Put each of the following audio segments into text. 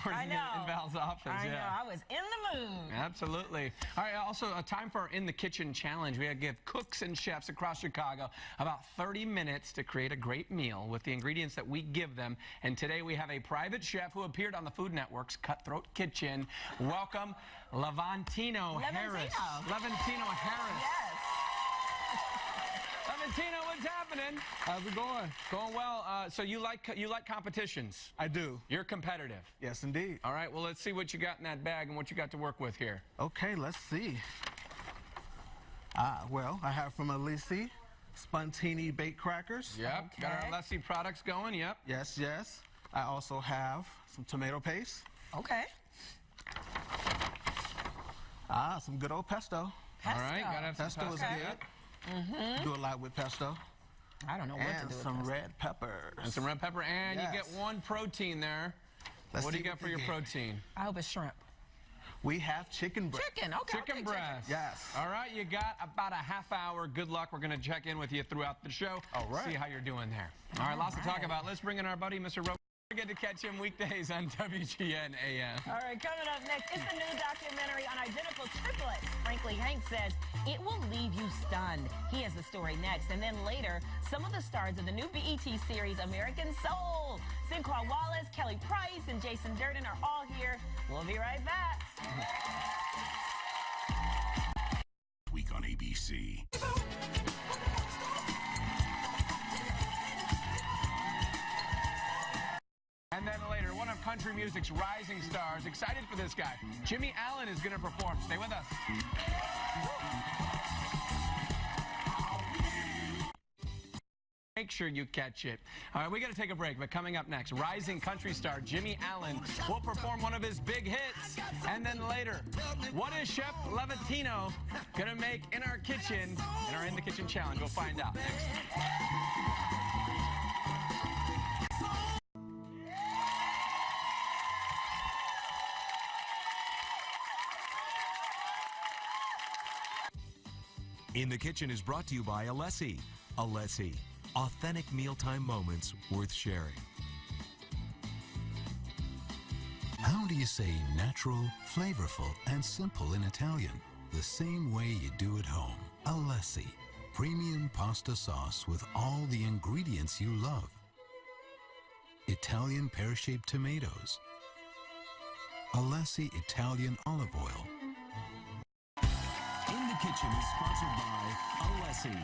morning in Val's office. I know. I was in the mood. Absolutely. All right, also a time for our In the Kitchen challenge. We give cooks and chefs across Chicago about 30 minutes to create a great meal with the ingredients that we give them. And today we have a private chef who appeared on the Food Network's Cutthroat Kitchen. Welcome, Levantino Harris. Levantino Harris. Yes. Levantino, what's happening? How's it going? Going well. So you like competitions? I do. You're competitive. Yes, indeed. All right. Well, let's see what you got in that bag and what you got to work with here. Okay, let's see. Well, I have from Alessi Spontini baked crackers. Yep. Okay. Got our Alessi products going. Yep. Yes, yes. I also have some tomato paste. Okay. Some good old pesto. All right. Gotta have some Pesto is good. Do a lot with pesto. I don't know what to do with some this. red peppers. And some red pepper, and you get one protein there. What do you got for your protein? I hope it's shrimp. We have chicken breast. Chicken, okay. Chicken breast. Yes. All right, you got about a half hour. Good luck. We're going to check in with you throughout the show. All right. See how you're doing there. All right, lots to talk about. Let's bring in our buddy, Mr. Rowe. Don't forget to catch him weekdays on WGN AM. All right, coming up next, it's a new documentary on identical triplets. Frankly, Hank says it will leave you stunned. He has the story next. And then later, some of the stars of the new BET series American Soul. Sinqua Wallace, Kelly Price, and Jason Durden are all here. We'll be right back. Week on ABC. And then later, one of country music's rising stars. Excited for this guy. Jimmy Allen is going to perform. Stay with us. Make sure you catch it. All right, we got to take a break, but coming up next, rising country star Jimmy Allen will perform one of his big hits. And then later, what is Chef Levantino going to make in our kitchen in our In the Kitchen challenge? We'll find out next. In the Kitchen is brought to you by Alessi. Alessi, authentic mealtime moments worth sharing. How do you say natural, flavorful, and simple in Italian? The same way you do at home. Alessi, premium pasta sauce with all the ingredients you love. Italian pear-shaped tomatoes. Alessi Italian olive oil. In the Kitchen is sponsored by Alessi.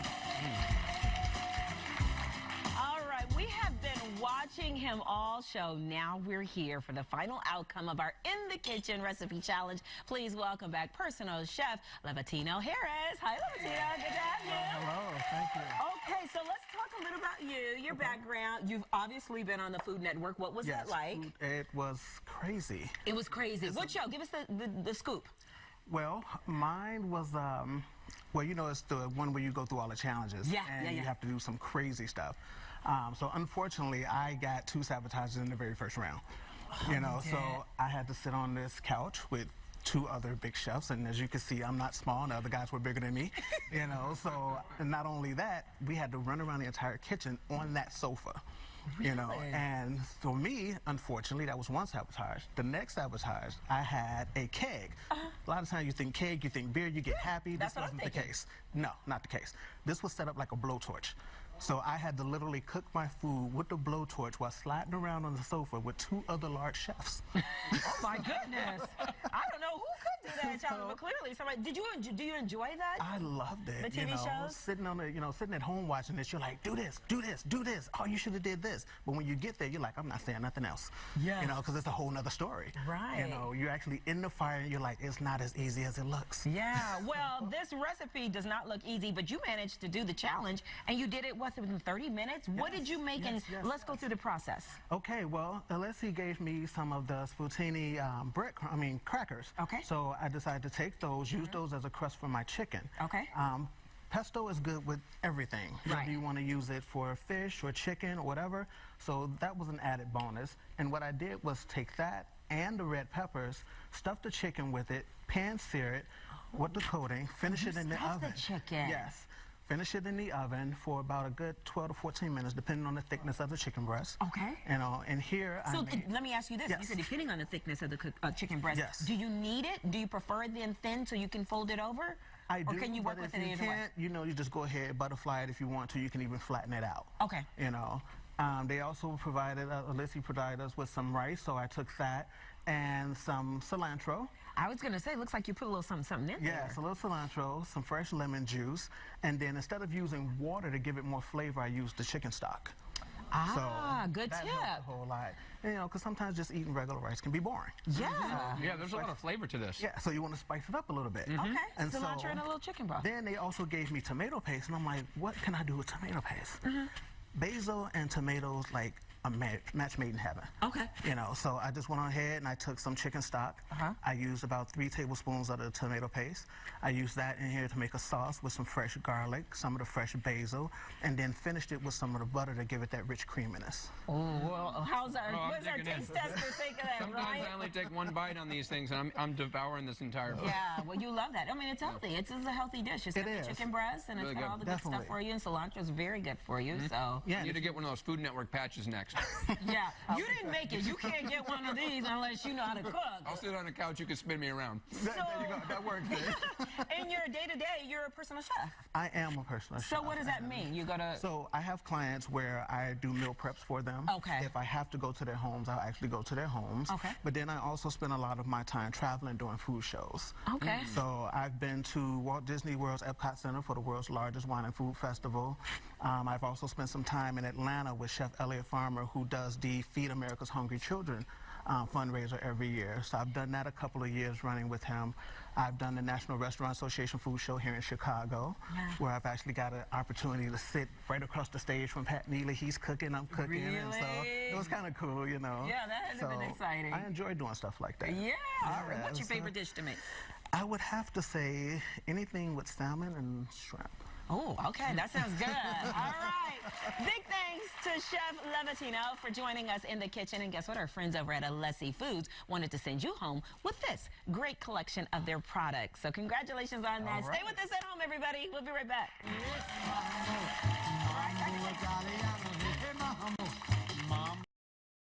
All right, we have been watching him all show. Now we're here for the final outcome of our In the Kitchen recipe challenge. Please welcome back personal chef Levantino Harris. Hi, Levantino. Good to have you. Hello, thank you. Okay, so let's talk a little about you, your background. You've obviously been on the Food Network. What was that like? It was crazy. It was crazy. What show? Give us the scoop. Well, mine was, well, you know, it's the one where you go through all the challenges. And you have to do some crazy stuff. So unfortunately, I got 2 sabotages in the very first round. You know, so I had to sit on this couch with 2 other big chefs, and as you can see, I'm not small, and the other guys were bigger than me. You know, so and not only that, we had to run around the entire kitchen on that sofa. You know, and for me, unfortunately, that was one sabotage. The next sabotage, I had a keg. A lot of times you think keg, you think beer, you get happy. This wasn't the case. No, not the case. This was set up like a blowtorch. So I had to literally cook my food with the blowtorch while sliding around on the sofa with 2 other large chefs. Oh my goodness! I don't know who could do that, Charlie, but clearly somebody. Do you enjoy that? I loved it. The TV shows. Sitting on the, sitting at home watching this, you're like, do this, do this, do this. Oh, you should have did this. But when you get there, you're like, I'm not saying nothing else. Yeah. You know, because it's a whole nother story. Right. You know, you're actually in the fire, and you're like, it's not as easy as it looks. Yeah. Well, this recipe does not look easy, but you managed to do the challenge, and you did it within 30 minutes. What did you make? Let's go through the process. Okay. Well, Alessi gave me some of the Spontini crackers. Okay. So I decided to take those, use those as a crust for my chicken. Okay. Pesto is good with everything. Right. Whether you want to use it for fish or chicken or whatever. So that was an added bonus. And what I did was take that and the red peppers, stuff the chicken with it, pan sear it with the coating, finish it in the oven. The chicken. Yes. finish it in the oven for about a good 12 to 14 minutes, depending on the thickness of the chicken breast. Okay. You know, and here So let me ask you this. Yes. You said depending on the thickness of the chicken breast, Yes. do you need it? Do you prefer it then thin so you can fold it over? I do, or can you work but with if it you either way? can't, you know, you just go ahead, butterfly it if you want to. You can even flatten it out. Okay. You know, they also provided, Alessi provided us with some rice, so I took that and some cilantro. I was going to say, it looks like you put a little something in there. Yes, a little cilantro, some fresh lemon juice, and then instead of using water to give it more flavor, I used the chicken stock. Ah, so good that tip. helps a whole lot. You know, because sometimes just eating regular rice can be boring. Yeah. Yeah, there's a lot of flavor to this. Yeah, so you want to spice it up a little bit. Okay, And cilantro so, and a little chicken broth. Then they also gave me tomato paste, and I'm like, what can I do with tomato paste? Basil and tomatoes, like a match made in heaven. Okay. You know, so I just went on ahead and I took some chicken stock. I used about 3 tablespoons of the tomato paste. I used that in here to make a sauce with some fresh garlic, some of the fresh basil, and then finished it with some of the butter to give it that rich creaminess. Oh, well, what's our digging in. taste tester think of that, Sometimes right? I only take one bite on these things, and I'm devouring this entire book. Yeah, well, you love that. I mean, it's healthy. It's a healthy dish. It's got the is. chicken breast, and Really it's got good. all the good stuff Definitely. for you, and cilantro is very good for you, so... Yeah, You need to get one of those Food Network patches next. Yeah, you didn't make it. You can't get one of these unless you know how to cook. I'll sit on a couch, you can spin me around. there you go. That works. In your day-to-day, you're a personal chef. I am a personal chef. So what does that mean? You go to... So I have clients where I do meal preps for them. Okay. If I have to go to their homes, I'll actually go to their homes. Okay. But then I also spend a lot of my time traveling doing food shows. Okay. So I've been to Walt Disney World's Epcot Center for the world's largest wine and food festival. I've also spent some time in Atlanta with Chef Elliott Farmer, who does the Feed America's Hungry Children fundraiser every year. So I've done that a couple of years running with him. I've done the National Restaurant Association food show here in Chicago, where I've actually got an opportunity to sit right across the stage from Pat Neely. He's cooking, I'm cooking, and so it was kind of cool, you know. Yeah, that had to have been exciting. I enjoy doing stuff like that. Yeah. Yeah, What's your so- favorite dish to make? I would have to say anything with salmon and shrimp. Oh, okay. That sounds good. All right. Big thanks to Chef Levatino for joining us in the kitchen. And guess what? Our friends over at Alessi Foods wanted to send you home with this great collection of their products. So congratulations on that. Stay with us at home, everybody. We'll be right back.